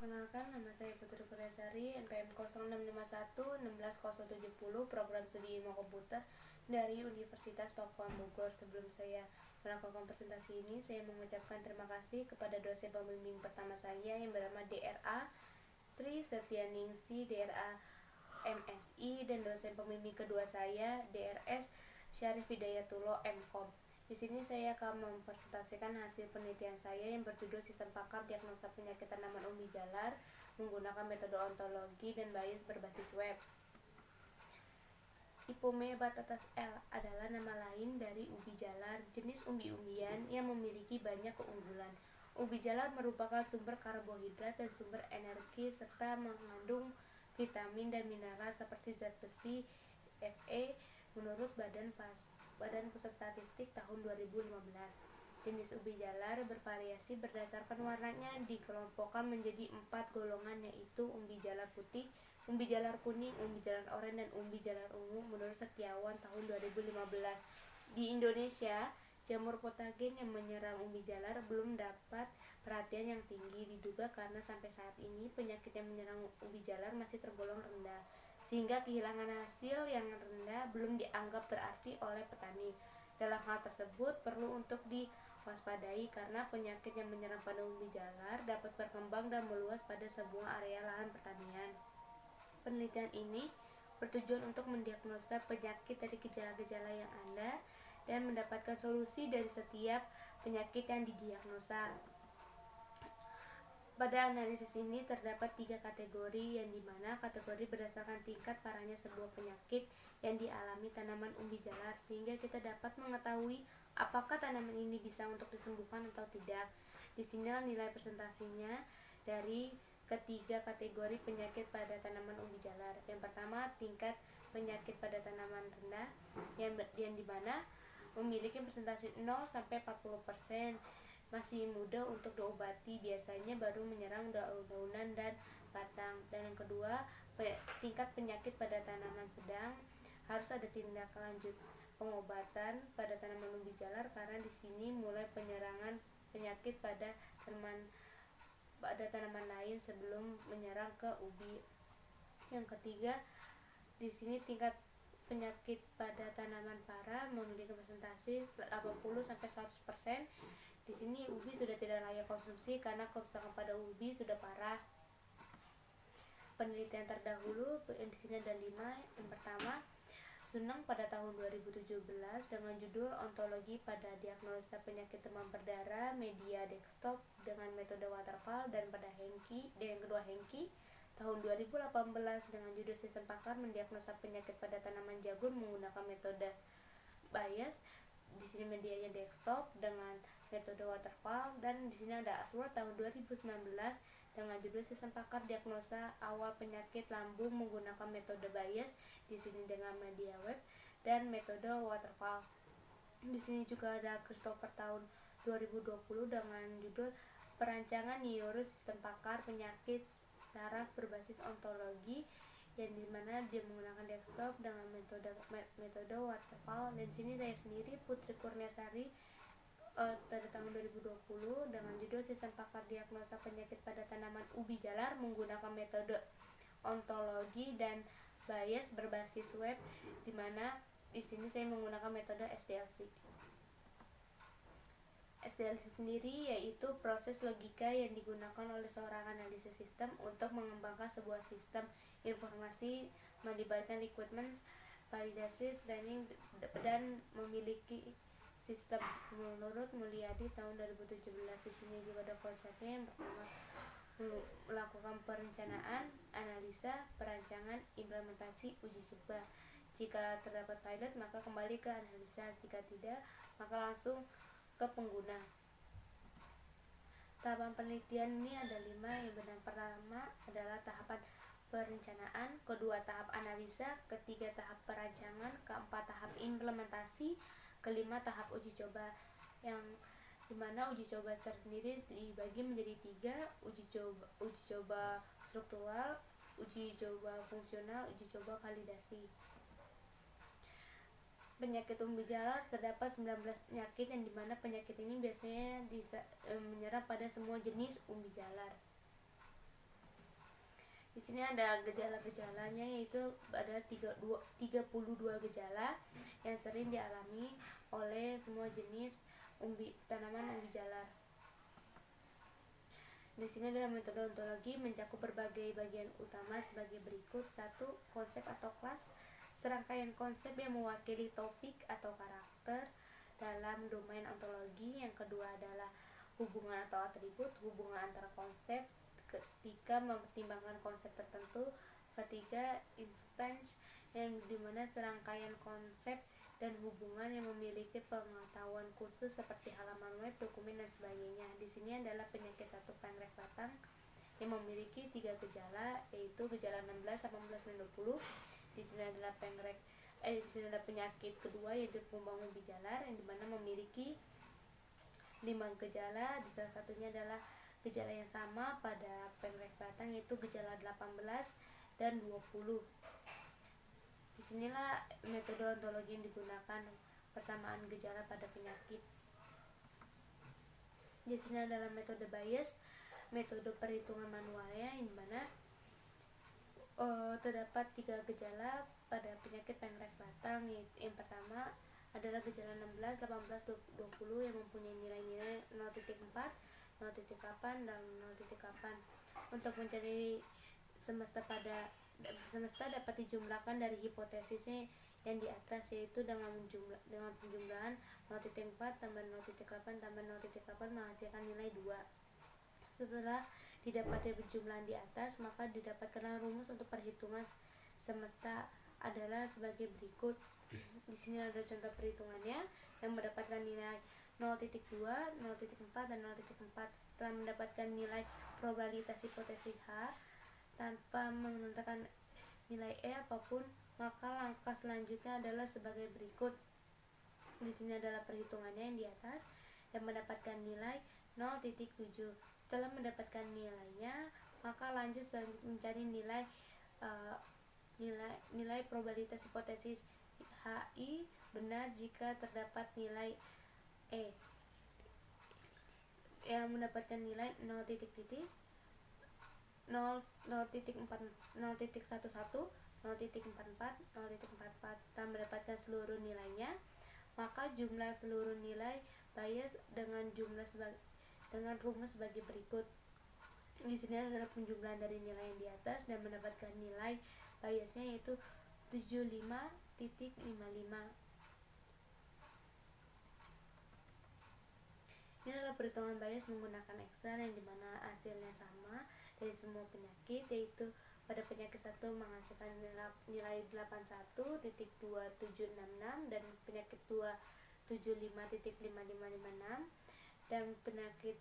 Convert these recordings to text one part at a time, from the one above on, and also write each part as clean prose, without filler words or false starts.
Perkenalkan, nama saya Putri Puryasari, NPM 0651 Program Studi Ilmu Komputer dari Universitas Pakuan Bogor. Sebelum saya melakukan presentasi ini, saya mengucapkan terima kasih kepada dosen pembimbing pertama saya yang bernama DRA Sri Setyaningsi, DRA MSI, dan dosen pembimbing kedua saya DRS Syarif Hidayatullah MKom. Di sini saya akan mempresentasikan hasil penelitian saya yang berjudul Sistem Pakar Diagnosa Penyakit Tanaman Umbi Jalar menggunakan metode ontologi dan bias berbasis web. Ipome batatas L adalah nama lain dari umbi jalar, jenis umbi-umbian yang memiliki banyak keunggulan. Umbi jalar merupakan sumber karbohidrat dan sumber energi serta mengandung vitamin dan mineral seperti zat besi, Fe, menurut Badan Pusat Statistik tahun 2015. Jenis umbi jalar bervariasi berdasarkan warnanya, dikelompokkan menjadi 4 golongan, yaitu umbi jalar putih, umbi jalar kuning, umbi jalar oranye, dan umbi jalar ungu menurut Setiawan tahun 2015. Di Indonesia, jamur patogen yang menyerang umbi jalar belum dapat perhatian yang tinggi, diduga karena sampai saat ini penyakit yang menyerang umbi jalar masih tergolong rendah, sehingga kehilangan hasil yang rendah belum dianggap berarti oleh petani. Dalam hal tersebut perlu untuk diwaspadai karena penyakit yang menyerang pada umbi jalar dapat berkembang dan meluas pada semua area lahan pertanian. Penelitian ini bertujuan untuk mendiagnosa penyakit dari gejala-gejala yang ada dan mendapatkan solusi dari setiap penyakit yang didiagnosa. Pada analisis ini terdapat 3 kategori, yang dimana kategori berdasarkan tingkat parahnya sebuah penyakit yang dialami tanaman umbi jalar, sehingga kita dapat mengetahui apakah tanaman ini bisa untuk disembuhkan atau tidak. Di sini nilai presentasinya dari ketiga kategori penyakit pada tanaman umbi jalar. Yang pertama, tingkat penyakit pada tanaman rendah, yang dimana memiliki presentasi 0-40%, masih mudah untuk diobati, biasanya baru menyerang daun-daunan dan batang. Dan yang kedua, tingkat penyakit pada tanaman sedang, harus ada tindak lanjut pengobatan pada tanaman umbi jalar karena di sini mulai penyerangan penyakit pada tanaman lain sebelum menyerang ke ubi. Yang ketiga, di sini tingkat penyakit pada tanaman parah memiliki presentasi 80-100%. Di sini ubi sudah tidak layak konsumsi karena kerusakan pada ubi sudah parah. Penelitian terdahulu di sini ada 5. Yang pertama, Suneng pada tahun 2017 dengan judul Ontologi pada Diagnosa Penyakit Demam Berdarah Media Desktop dengan metode waterfall, dan pada yang kedua Hengki tahun 2018 dengan judul Sistem Pakar Mendiagnosa Penyakit pada Tanaman Jagung menggunakan metode bias. Di sini medianya desktop dengan metode waterfall, dan di sini ada Ashworth tahun 2019 dengan judul Sistem Pakar Diagnosa Awal Penyakit Lambung menggunakan metode bias, di sini dengan media web dan metode waterfall. Di sini juga ada Christopher tahun 2020 dengan judul Perancangan Neuro Sistem Pakar Penyakit Saraf berbasis ontologi, yang dimana dia menggunakan desktop dengan metode waterfall. Dan sini saya sendiri, Putri Kurniasari, pada tahun 2020 dengan judul Sistem Pakar Diagnosa Penyakit pada Tanaman Umbi Jalar menggunakan metode ontologi dan bias berbasis web, dimana di sini saya menggunakan metode SDLC. SDLC sendiri yaitu proses logika yang digunakan oleh seorang analisis sistem untuk mengembangkan sebuah sistem informasi, melibatkan requirement, validasi, training, dan memiliki sistem. Menurut Mulyadi tahun 2017. Di sini juga ada konsepnya. Yang pertama, melakukan perencanaan, analisa, perancangan, implementasi, uji coba. Jika terdapat pilot, maka kembali ke analisa. Jika tidak, maka langsung ke pengguna. Tahapan penelitian ini ada 5. Yang pertama adalah tahapan perencanaan, kedua tahap analisa, ketiga tahap perancangan, keempat tahap implementasi, kelima tahap uji coba. Yang dimana uji coba tersendiri dibagi menjadi 3, uji coba struktural, uji coba fungsional, uji coba validasi. Penyakit umbi jalar terdapat 19 penyakit, yang dimana penyakit ini biasanya menyerang pada semua jenis umbi jalar. sini ada gejala-gejalanya, yaitu ada 32 gejala yang sering dialami oleh semua jenis tanaman umbi jalar. Di sini adalah metode ontologi mencakup berbagai bagian utama sebagai berikut. 1. Konsep atau kelas, serangkaian konsep yang mewakili topik atau karakter dalam domain ontologi. Yang kedua adalah hubungan atau atribut, hubungan antara konsep ketika mempertimbangkan konsep tertentu. Ketiga, instance, yang dimana serangkaian konsep dan hubungan yang memiliki pengetahuan khusus seperti halaman web, dokumen, dan sebagainya. Di sini adalah penyakit satu pengrek batang yang memiliki 3 gejala, yaitu gejala 16, 18, dan 20. Di sini adalah di sini ada penyakit kedua, yaitu kumbang umbi jalar, yang dimana memiliki 5 gejala. Di salah satunya adalah gejala yang sama pada pengrek batang, yaitu gejala 18 dan 20. Disinilah metode ontologi yang digunakan, persamaan gejala pada penyakit. Di sini adalah metode Bayes, metode perhitungan manualnya, yang dimana terdapat 3 gejala pada penyakit pengrek batang. Yang pertama adalah gejala 16, 18, 20 yang mempunyai nilai-nilai 0.4, 0.8, dan 0.8. Untuk mencari semesta dapat dijumlahkan dari hipotesisnya yang di atas, yaitu dengan penjumlahan 0.4 tambah 0.8 tambah 0.8 menghasilkan nilai 2. Setelah didapati penjumlahan di atas, maka didapatkanlah rumus untuk perhitungan semesta adalah sebagai berikut. Di sini ada contoh perhitungannya yang mendapatkan nilai 0.2, 0.4, dan 0.4. Setelah mendapatkan nilai probabilitas hipotesis H tanpa menentukan nilai E apapun, maka langkah selanjutnya adalah sebagai berikut. Di sini adalah perhitungannya yang di atas yang mendapatkan nilai 0.7. Setelah mendapatkan nilainya, maka lanjut selanjutnya mencari nilai probabilitas hipotesis HI benar jika terdapat nilai E yang mendapatkan nilai 0.11, 0.44, 0.44. Setelah mendapatkan seluruh nilainya, maka jumlah seluruh nilai Bayes dengan rumus sebagai berikut. Di sini adalah penjumlahan dari nilai yang di atas dan mendapatkan nilai Bayesnya, yaitu 75.55. Ini adalah perhitungan Bayes menggunakan Excel, yang dimana hasilnya sama dari semua penyakit, yaitu pada penyakit 1 menghasilkan nilai 81.2766 dan penyakit 2 75.5556 dan penyakit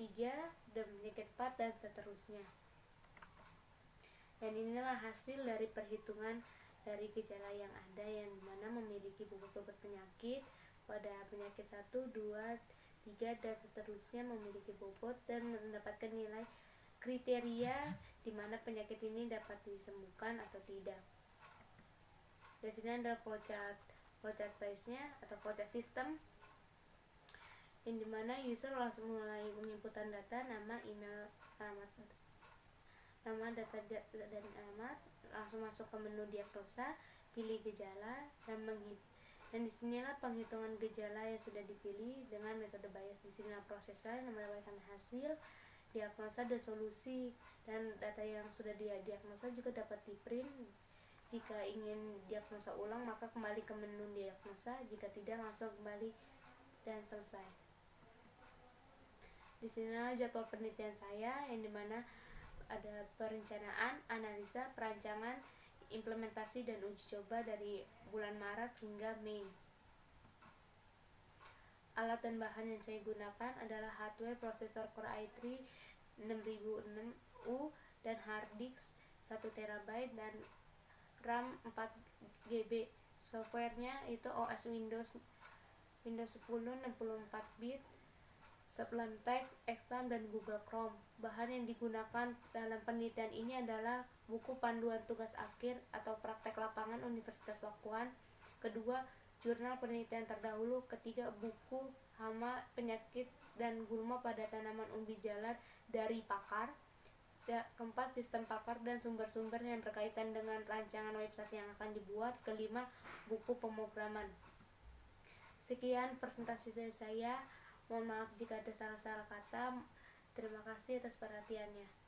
3 dan penyakit 4 dan seterusnya. Dan inilah hasil dari perhitungan dari gejala yang ada, yang dimana memiliki bobot penyakit. Pada penyakit 1, 2, 3 dan seterusnya memiliki bobot dan mendapatkan nilai kriteria di mana penyakit ini dapat disembuhkan atau tidak. Di sini ada flowchart Bayes-nya atau flowchart system, yang dimana user langsung mulai penginputan data, nama, email, data dan alamat, langsung masuk ke menu diagnosa, pilih gejala, dan disinilah penghitungan gejala yang sudah dipilih dengan metode Bayes. Di sinilah prosesor yang mendapatkan hasil diagnosa dan solusi, dan data yang sudah diagnosa juga dapat di-print. Jika ingin diagnosa ulang, maka kembali ke menu diagnosa, jika tidak langsung kembali dan selesai. Di sinilah jadwal penelitian saya, yang dimana ada perencanaan, analisa, perancangan, implementasi, dan uji coba dari bulan Maret hingga Mei. Alat dan bahan yang saya gunakan adalah hardware prosesor Core i3 6006U dan hard disk 1 TB dan RAM 4GB. Softwarenya itu OS Windows 10 64 bit, Sublime Text, Exam, dan Google Chrome. Bahan yang digunakan dalam penelitian ini adalah buku panduan tugas akhir atau praktek lapangan Universitas Pakuan. Kedua, jurnal penelitian terdahulu. Ketiga, buku hama, penyakit, dan gulma pada tanaman umbi jalar dari pakar. Keempat, sistem pakar dan sumber-sumber yang berkaitan dengan rancangan website yang akan dibuat. Kelima, buku pemrograman. Sekian presentasi dari saya. Mohon maaf jika ada salah-salah kata. Terima kasih atas perhatiannya.